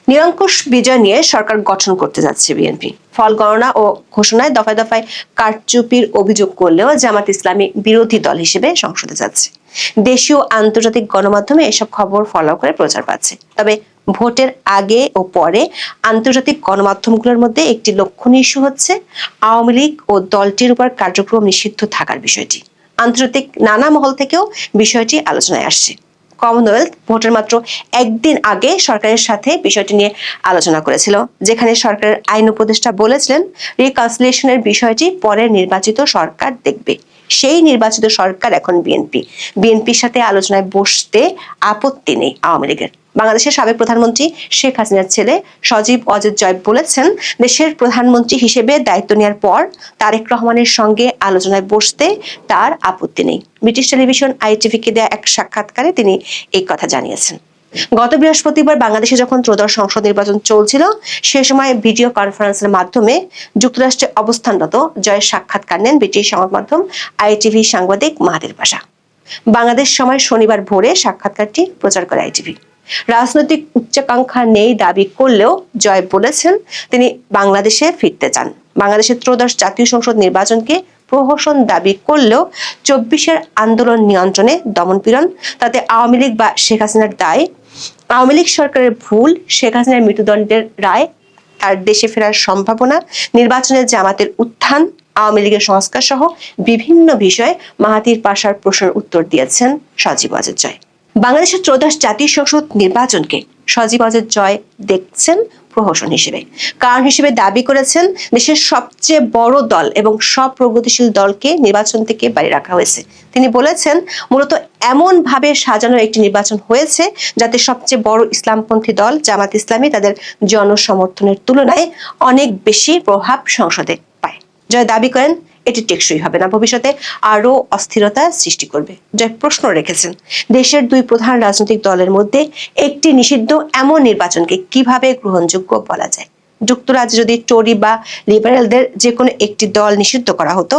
নিরঙ্কুশ বিজয় নিয়ে সরকার গঠন করতে যাচ্ছে বিএনপি। ফল গণনা ও ঘোষণায় দফায় দফায় কারচুপির অভিযোগ করলেও জামাত ইসলামী বিরোধী দল হিসেবে সংসদে যাচ্ছে। দেশীয় আন্তর্জাতিক গণমাধ্যমে এসব খবর ফলো করে প্রচার পাচ্ছে। তবে ভোটের আগে ও পরে আন্তর্জাতিক গণমাধ্যমগুলোর মধ্যে একটি লক্ষণীয় ইস্যু হচ্ছে আওয়ামী লীগ ও দলটির উপর কার্যক্রম নিষিদ্ধ থাকার বিষয়টি। আন্তর্জাতিক নানা মহল থেকেও বিষয়টি আলোচনায় আসছে। কমনওয়েলথ ভোটের মাত্র একদিন আগে সরকারের সাথে বিষয়টি নিয়ে আলোচনা করেছিল, যেখানে সরকারের আইন উপদেষ্টা বলেছিলেন রিকনসিলিয়েশনের বিষয়টি পরে নির্বাচিত সরকার দেখবে। সেই নির্বাচিত সরকার এখন বিএনপির সাথে আলোচনায় বসতে আপত্তি নেই আওয়ামী লীগের। বাংলাদেশের সাবেক প্রধানমন্ত্রী শেখ হাসিনার ছেলে সজীব ওয়াজেদ জয় বলেছেন, দেশের প্রধানমন্ত্রী হিসেবে দায়িত্ব নেওয়ার পর তারেক রহমানের সঙ্গে আলোচনায় বসতে তার আপত্তি নেই। ব্রিটিশ টেলিভিশন ITVকে দেয়া এক সাক্ষাৎকারে তিনি এই কথা জানিয়েছেন। গত বৃহস্পতিবার বাংলাদেশে যখন ত্রয়োদশ সংসদ নির্বাচন চলছিল, সে সময় ভিডিও কনফারেন্সের মাধ্যমে যুক্তরাষ্ট্রে অবস্থানরত জয়ের সাক্ষাৎকার নেন ব্রিটিশ সংবাদ মাধ্যম ITV সাংবাদিক মাহাতির পাশা। বাংলাদেশ সময় শনিবার ভোরে সাক্ষাৎকারটি প্রচার করে ITV। রাজনৈতিক উচ্চাকাঙ্ক্ষা নেই দাবি করলেও জয় বলেছেন তিনি বাংলাদেশে ফিরতে চান। বাংলাদেশের ত্রয়োদশ জাতীয় সংসদ নির্বাচনকে প্রহসন দাবি করলেও 24-এর আন্দোলন নিয়ন্ত্রণে দমনপীড়ন, তাতে আওয়ামী লীগ বা শেখ হাসিনার দায়, আওয়ামী লীগ সরকারের ভুল, শেখ হাসিনার মৃত্যুদণ্ডের রায়, তার দেশে ফেরার সম্ভাবনা, নির্বাচনের জামাতের উত্থান, আওয়ামী লীগের সংস্কার সহ বিভিন্ন বিষয়ে মাহাতির পাশার প্রশ্নের উত্তর দিয়েছেন সজীব ওয়াজেদ জয়। বাংলাদেশের ত্রয়োদশ জাতীয় সংসদ নির্বাচনকে সজীব ওয়াজেদ জয় দেখছেন প্রহসন হিসেবে। কারণ হিসেবে দাবি করেছেন দেশের সবচেয়ে বড় দল এবং সব প্রগতিশীল দলকে নির্বাচন থেকে বাইরে রাখা হয়েছে। তিনি বলেছেন, মূলত এমন ভাবে সাজানো একটি নির্বাচন হয়েছে যাতে সবচেয়ে বড় ইসলামপন্থী দল জামাত ইসলামী তাদের জনসমর্থনের তুলনায় অনেক বেশি প্রভাব সংসদে পায়। জয় দাবি করেন এটি টেকসই হবে না, ভবিষ্যতে আরো অস্থিরতা সৃষ্টি করবে। জয় প্রশ্ন রেখেছেন, দেশের দুই প্রধান রাজনৈতিক দলের মধ্যে একটি নিষিদ্ধ এমন নির্বাচনকে কিভাবে গ্রহণযোগ্য বলা যায়? যুক্তরাজ্যে যদি টরি বা লিবারেলদের যে কোনো একটি দল নিষিদ্ধ করা হতো,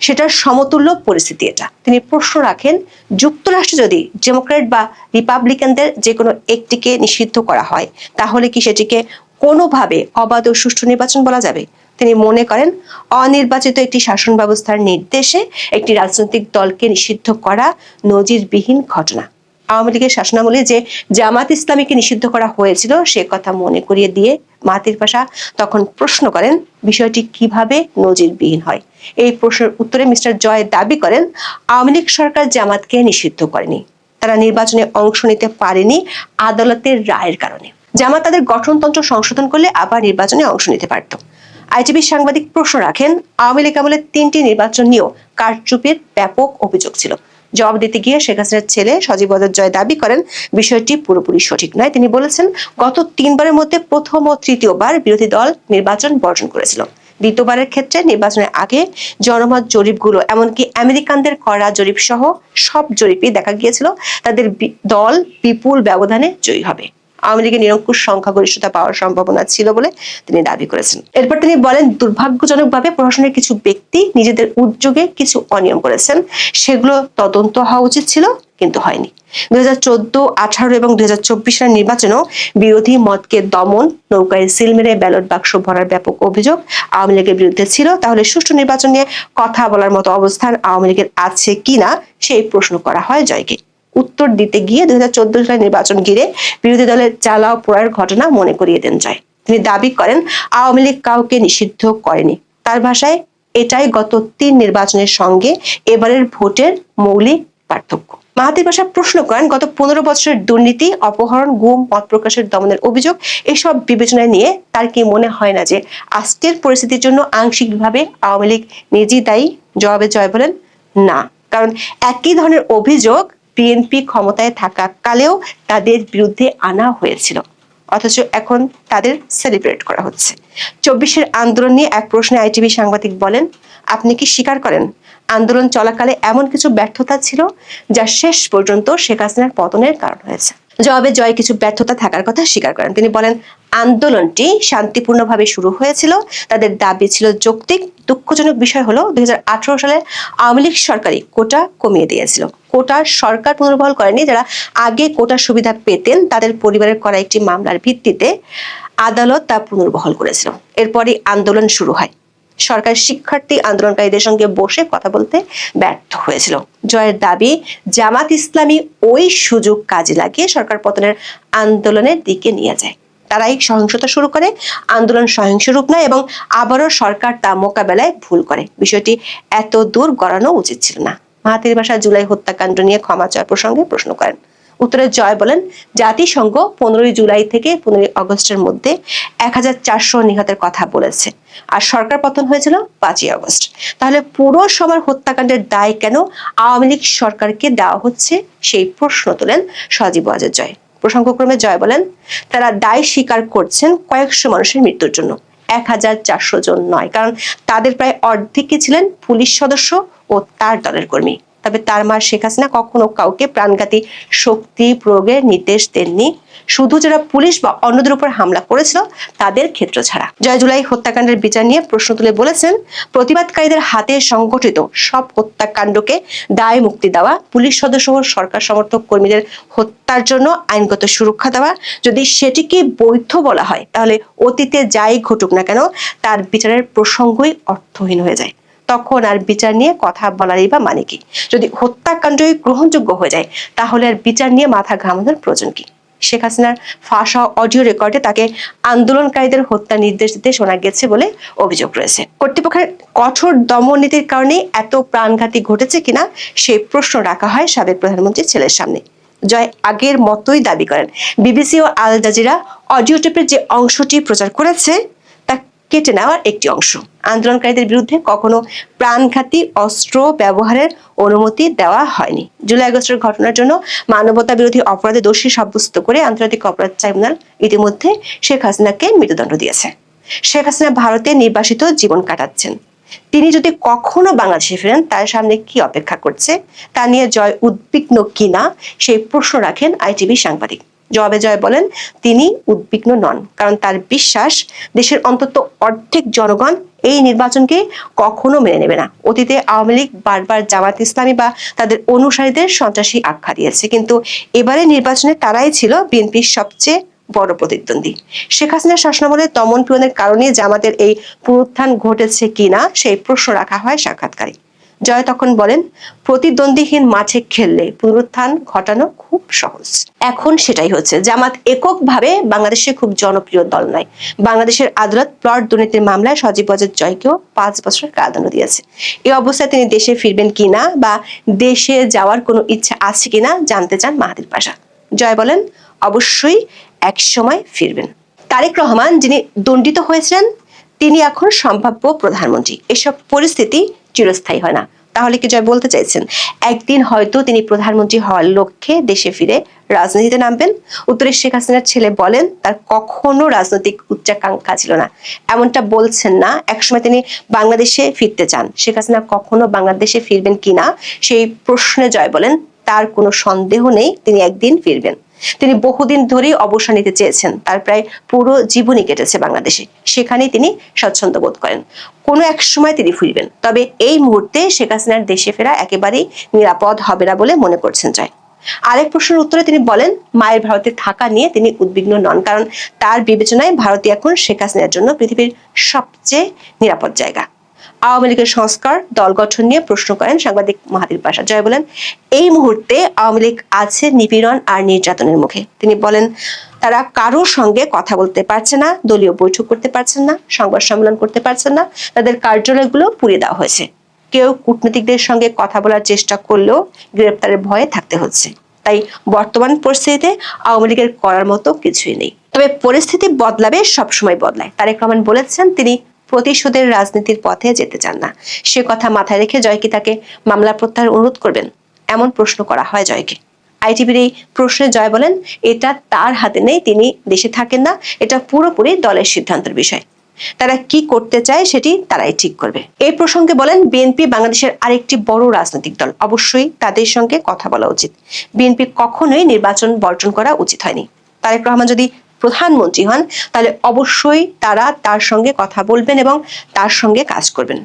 সেটার সমতুল্য পরিস্থিতি এটা। তিনি প্রশ্ন রাখেন, যুক্তরাষ্ট্রে যদি ডেমোক্র্যাট বা রিপাবলিকানদের যে কোনো একটিকে নিষিদ্ধ করা হয়, তাহলে কি সেটিকে কোনোভাবে অবাধ ও সুষ্ঠু নির্বাচন বলা যাবে? তিনি মনে করেন, অনির্বাচিত একটি শাসন ব্যবস্থার নির্দেশে একটি রাজনৈতিক দলকে নিষিদ্ধ করা নজিরবিহীন ঘটনা। আওয়ামী লীগের শাসনামলে যে জামাত ইসলামীকে নিষিদ্ধ করা হয়েছিল সে কথা মনে করিয়ে দিয়ে মাহাতির পাশা তখন প্রশ্ন করেন, বিষয়টি কিভাবে নজিরবিহীন হয়? এই প্রশ্নের উত্তরে মিস্টার জয় দাবি করেন, আওয়ামী লীগ সরকার জামাতকে নিষিদ্ধ করেনি, তারা নির্বাচনে অংশ নিতে পারেনি আদালতের রায়ের কারণে। জামাত তাদের গঠনতন্ত্র সংশোধন করলে আবার নির্বাচনে অংশ নিতে পারত। ITV সাংবাদিক প্রশ্ন রাখেন, আওয়ামী লীগ আমলে 3টি নির্বাচন নিয়েও কারচুপির ব্যাপক অভিযোগ ছিল। জবাব দিতে গিয়ে শেখ হাসিনার ছেলে সজীব ওয়াজেদ জয় দাবি করেন, বিষয়টি পুরোপুরি সঠিক নয়। তিনি বলেছেন, গত 3বারের মধ্যে প্রথম ও তৃতীয়বার বিরোধী দল নির্বাচন বর্জন করেছিল। দ্বিতীয়বারের ক্ষেত্রে নির্বাচনের আগে জনমত জরিপগুলো, এমনকি আমেরিকানদের করা জরিপ সহ সব জরিপই দেখা গিয়েছিল তাদের দল বিপুল ব্যবধানে জয়ী হবে। আওয়ামী লীগের নিরঙ্কুশ সংখ্যাগরিষ্ঠতা পাওয়ার সম্ভাবনা ছিল বলে তিনি দাবি করেছেন। এরপর তিনি বলেন, দুর্ভাগ্যজনকভাবে প্রশাসনের কিছু ব্যক্তি নিজেদের উদ্যোগে কিছু অনিয়ম করেছেন, সেগুলো তদন্ত হওয়া উচিত ছিল, কিন্তু হয়নি। 2014, 18 এবং 2024 সালের নির্বাচনেও বিরোধী মতকে দমন, নৌকায় সিল মেরে ব্যালট বাক্স ভরার ব্যাপক অভিযোগ আওয়ামী লীগের বিরুদ্ধে ছিল। তাহলে সুষ্ঠু নির্বাচন নিয়ে কথা বলার মতো অবস্থান আওয়ামী লীগের আছে কিনা সেই প্রশ্ন করা হয় জয়কে। উত্তর দিতে গিয়ে 2014 সালের নির্বাচন ঘিরে বিরোধী দলের জ্বালাও পোড়ার ঘটনা মনে করিয়ে দেন জয়। তিনি দাবি করেন, আওয়ামী লীগ কাউকে নিষিদ্ধ করেনি। তার ভাষায়, এটাই গত 3 নির্বাচনের সঙ্গে এবারের ভোটের মৌলিক পার্থক্য। মাহাতির পাশা প্রশ্ন করেন, গত 15 বছরের দুর্নীতি, অপহরণ, গুম, মত প্রকাশের দমনের অভিযোগ, এসব বিবেচনায় নিয়ে তার কি মনে হয় না যে আজকের পরিস্থিতির জন্য আংশিকভাবে আওয়ামী লীগ নিজেই দায়ী? জবাবে জয় বলেন, না, কারণ একই ধরনের অভিযোগ বিএনপি ক্ষমতায় থাকাকালেও তাদের বিরুদ্ধে আনা হয়েছিল, অথচ এখন তাদের সেলিব্রেট করা হচ্ছে। 24-এর আন্দোলন নিয়ে এক প্রশ্নে ITV সাংবাদিক বলেন, আপনি কি স্বীকার করেন আন্দোলন চলাকালে এমন কিছু ব্যর্থতা ছিল যা শেষ পর্যন্ত শেখ হাসিনার পতনের কারণ হয়েছে? জবাবে জয় কিছু ব্যর্থতা থাকার কথা স্বীকার করেন। তিনি বলেন, আন্দোলনটি শান্তিপূর্ণভাবে শুরু হয়েছিল, তাদের দাবি ছিল যৌক্তিক। দুঃখজনক বিষয় হলো 2018 সালে আওয়ামী লীগ সরকারই কোটা কমিয়ে দিয়েছিল। কোটার সরকার পুনর্বহাল করেনি। যারা আগে কোটার সুবিধা পেতেন তাদের পরিবারের করা একটি মামলার ভিত্তিতে আদালত তা পুনর্বহাল করেছিল। এরপরই আন্দোলন শুরু হয়। সরকার শিক্ষার্থী আন্দোলনকারীদের সঙ্গে বসে কথা বলতে ব্যর্থ হয়েছিল। জয়ের দাবি, জামাত ইসলামী ওই সুযোগ কাজে লাগিয়ে সরকার পতনের আন্দোলনের দিকে নিয়ে যায়। তারাই সহিংসতা শুরু করে, আন্দোলন সহিংস রূপ নেয় এবং আবারও সরকার তা মোকাবেলায় ভুল করে। বিষয়টি এত দূর গড়ানো উচিত ছিল না। মাহাথির ভাষা জুলাই হত্যাকাণ্ড নিয়ে ক্ষমা চাওয়ার প্রসঙ্গে প্রশ্ন করেন। উত্তরে জয় বলেন, জাতিসংঘ 15 জুলাই থেকে 15 আগস্টের মধ্যে 1400 নিহতের কথা বলেছে, আর সরকার পতন হয়েছিল 5 আগস্ট। তাহলে পুরো সবার হত্যাকাণ্ডের দায় কেন আওয়ামী লীগ সরকারকে দেওয়া হচ্ছে, সেই প্রশ্ন তোলেন সজীব ওয়াজেদ জয়। প্রসঙ্গক্রমে জয় বলেন, তারা দায় স্বীকার করছেন কয়েকশো মানুষের মৃত্যুর জন্য, 1400 জন নয়, কারণ তাদের প্রায় অর্ধেকই ছিলেন পুলিশ সদস্য ও তার দলের কর্মী। তবে তার মা শেখ হাসিনা কখনো কাউকে প্রাণঘাতী শক্তি প্রয়োগের নির্দেশ দেননি, শুধু যারা পুলিশ বা অন্যদের উপর হামলা করেছিল তাদের ক্ষেত্র ছাড়া। জয় জুলাই হত্যাকাণ্ডের বিচার নিয়ে প্রশ্ন তুলে বলেছেন, প্রতিবাদকারীদের হাতে সংগঠিত সব হত্যাকাণ্ডকে দায় মুক্তি দেওয়া, পুলিশ সদস্য ও সরকার সমর্থক কর্মীদের হত্যার জন্য আইনগত সুরক্ষা দেওয়া, যদি সেটিকে বৈধ বলা হয় তাহলে অতীতে যাই ঘটুক না কেন তার বিচারের প্রসঙ্গই অর্থহীন হয়ে যায়। তখন আর বিচার নিয়ে কথা বলারই বা মানে কি? যদি হত্যাকাণ্ডই গ্রহণযোগ্য হয়ে যায় তাহলে আর বিচার নিয়ে মাথা ঘামানোর প্রয়োজন কি? শেখ হাসিনার ফাঁস অডিও রেকর্ডে তাকে আন্দোলনকারীদের হত্যা নির্দেশ দিতে শোনা গেছে বলে অভিযোগ রয়েছে। কর্তৃপক্ষের কঠোর দমন নীতির কারণে এত প্রাণঘাতী ঘটেছে কিনা সেই প্রশ্ন রাখা হয় সাবেক প্রধানমন্ত্রীর ছেলের সামনে। জয় আগের মতোই দাবি করেন, বিবিসি ও আল জাজিরা অডিও টেপের যে অংশটি প্রচার করেছে তা কেটে নেওয়ার একটি অংশ। আন্দোলনকারীদের বিরুদ্ধে কখনো প্রাণঘাতী অস্ত্র ব্যবহারের অনুমতি দেওয়া হয়নি। জুলাই আগস্টের ঘটনার জন্য মানবতা বিরোধী অপরাধে দোষী সাব্যস্ত করে আন্তর্জাতিক অপরাধ ট্রাইব্যুনাল ইতিমধ্যে শেখ হাসিনাকে মৃত্যুদণ্ড দিয়েছে। শেখ হাসিনা ভারতে নির্বাসিত জীবন কাটাচ্ছেন। তিনি যদি কখনো বাংলাদেশে ফেরেন তার সামনে কি অপেক্ষা করছে তা নিয়ে জয় উদ্বিগ্ন কিনা সেই প্রশ্ন রাখেন আইটিভি সাংবাদিক। জবাবে জয় বলেন, তিনি উদ্বিগ্ন নন, কারণ তার বিশ্বাস দেশের অন্তত অর্ধেক জনগণ এই নির্বাচনকে কখনো মেনে নেবে না। অতীতে আওয়ামী লীগ বারবার জামাত ইসলামী বা তাদের অনুসারীদের সন্ত্রাসী আখ্যা দিয়েছে, কিন্তু এবারে নির্বাচনে তারাই ছিল বিএনপির সবচেয়ে বড় প্রতিদ্বন্দ্বী। শেখ হাসিনার শাসনামলে দমন পীড়নের কারণে জামাতের এই পুনরুত্থান ঘটেছে কিনা সেই প্রশ্ন রাখা হয় সাক্ষাৎকারে। জয় তখন বলেন, প্রতিদ্বন্দ্বীহীন মাঠে খেললে পুনরুত্থান ঘটানো খুব সহজ। এখন সেটাই হচ্ছে। জামাত এককভাবে বাংলাদেশে খুব জনপ্রিয় দল নয়। বাংলাদেশের আদালত প্লট দুর্নীতির মামলায় সজীব ওয়াজেদ জয়কেও 5 বছরের কারাদণ্ড দিয়েছে। এই অবস্থায় তিনি দেশে ফিরবেন কিনা বা দেশে যাওয়ার কোনো ইচ্ছা আছে কিনা জানতে চান মাহাথির পাশা। জয় বলেন, অবশ্যই এক সময় ফিরবেন। তারেক রহমান, যিনি দণ্ডিত হয়েছিলেন, তিনি এখন সম্ভাব্য প্রধানমন্ত্রী। এসব পরিস্থিতি চিরস্থায়ী হয় না। তাহলে কি জয় বলতে চাইছেন একদিন হয়তো তিনি প্রধানমন্ত্রী হওয়ার লক্ষ্যে দেশে ফিরে রাজনীতিতে নামবেন? উত্তরে শেখ হাসিনার ছেলে বলেন, তার কখনো রাজনৈতিক উচ্চাকাঙ্ক্ষা ছিল না। এমনটা বলছেন না, একসময় তিনি বাংলাদেশে ফিরতে চান। শেখ হাসিনা কখনো বাংলাদেশে ফিরবেন কিনা সেই প্রশ্নে জয় বলেন, তার কোনো সন্দেহ নেই তিনি একদিন ফিরবেন। তিনি বহুদিন ধরেই অবসর নিতে চেয়েছেন। তার প্রায় পুরো জীবনই কেটেছে বাংলাদেশে, সেখানেই তিনি স্বচ্ছন্দ বোধ করেন। কোনো এক সময় তিনি ফিরবেন, তবে এই মুহূর্তে শেখ হাসিনার দেশে ফেরা একেবারেই নিরাপদ হবে না বলে মনে করছেন জয়। আরেক প্রশ্নের উত্তরে তিনি বলেন, মায়ের ভারতে থাকা নিয়ে তিনি উদ্বিগ্ন নন, কারণ তার বিবেচনায় ভারতই এখন শেখ হাসিনার জন্য পৃথিবীর সবচেয়ে নিরাপদ জায়গা। আওয়ামী লীগের সংস্কার দল গঠন নিয়ে প্রশ্ন করেন সাংবাদিক মাহাথির পাশা। জয় বলেন, এই মুহূর্তে আওয়ামী লীগ আছে নিপীড়ন আর নির্যাতনের মুখে। তিনি বলেন, তারা কারোর সঙ্গে কথা বলতে পারছে না, দলীয় বৈঠক করতে পারছেন না, সংবাদ সম্মেলন করতে পারছেন না, তাদের কার্যালয়গুলো পুড়িয়ে দেওয়া হয়েছে। কেউ কূটনীতিকদের সঙ্গে কথা বলার চেষ্টা করলেও গ্রেপ্তারের ভয়ে থাকতে হচ্ছে। তাই বর্তমান পরিস্থিতিতে আওয়ামী লীগের করার মতো কিছুই নেই। তবে পরিস্থিতি বদলাবে, সবসময় বদলায়। তারেক রহমান বলেছেন তিনি প্রতিশোধের রাজনীতির পথে যেতে চান না। সে কথা মাথায় রেখে জয় কি তাকে মামলা প্রত্যাহার অনুরোধ করবেন, এমন প্রশ্ন করা হয় জয়কে। আইটিভির এই প্রশ্নে জয় বলেন, এটা তার হাতে নেই, তিনি দেশে থাকেন না, এটা পুরোপুরি দলের সিদ্ধান্তের বিষয়। তারা কি করতে চায় সেটি তারাই ঠিক করবে। এই প্রসঙ্গে বলেন, বিএনপি বাংলাদেশের আরেকটি বড় রাজনৈতিক দল, অবশ্যই তাদের সঙ্গে কথা বলা উচিত। বিএনপি কখনোই নির্বাচন বর্জন করা উচিত হয়নি। তারেক রহমান যদি প্রধানমন্ত্রী হন তাহলে অবশ্যই তারা তার সঙ্গে কথা বলবেন এবং তার সঙ্গে কাজ করবেন।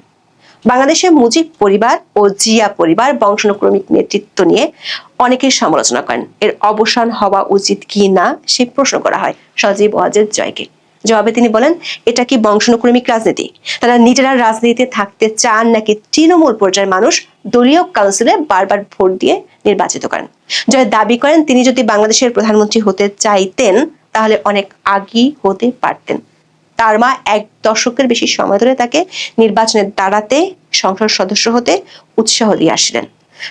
বাংলাদেশে মুজিব পরিবার ও জিয়া পরিবার বংশানুক্রমিক নেতৃত্ব নিয়ে অনেকের সমালোচনা করেন। এর অবসান হওয়া উচিত কি না সে প্রশ্ন করা হয় সজীব ওয়াজেদ জয়কে। জবাবে তিনি বলেন, এটা কি বংশানুক্রমিক রাজনীতি? তারা নিজেরা রাজনীতিতে থাকতে চান নাকি তৃণমূল পর্যায়ের মানুষ দলীয় কাউন্সিলে বারবার ভোট দিয়ে নির্বাচিত করেন? জয় দাবি করেন, তিনি যদি বাংলাদেশের প্রধানমন্ত্রী হতে চাইতেন তাহলে অনেক আগেই হতে পারতেন। তার মা 1 দশকের বেশি সময় ধরে তাকে নির্বাচনে দাঁড়াতে, সংসদ সদস্য হতে উৎসাহ দিয়ে আসছিলেন।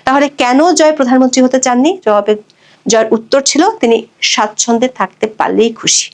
তাহলে কেন জয় প্রধানমন্ত্রী হতে চাননি? জবাবে জয়ের উত্তর ছিল, তিনি স্বাচ্ছন্দ্যে থাকতে পারলেই খুশি।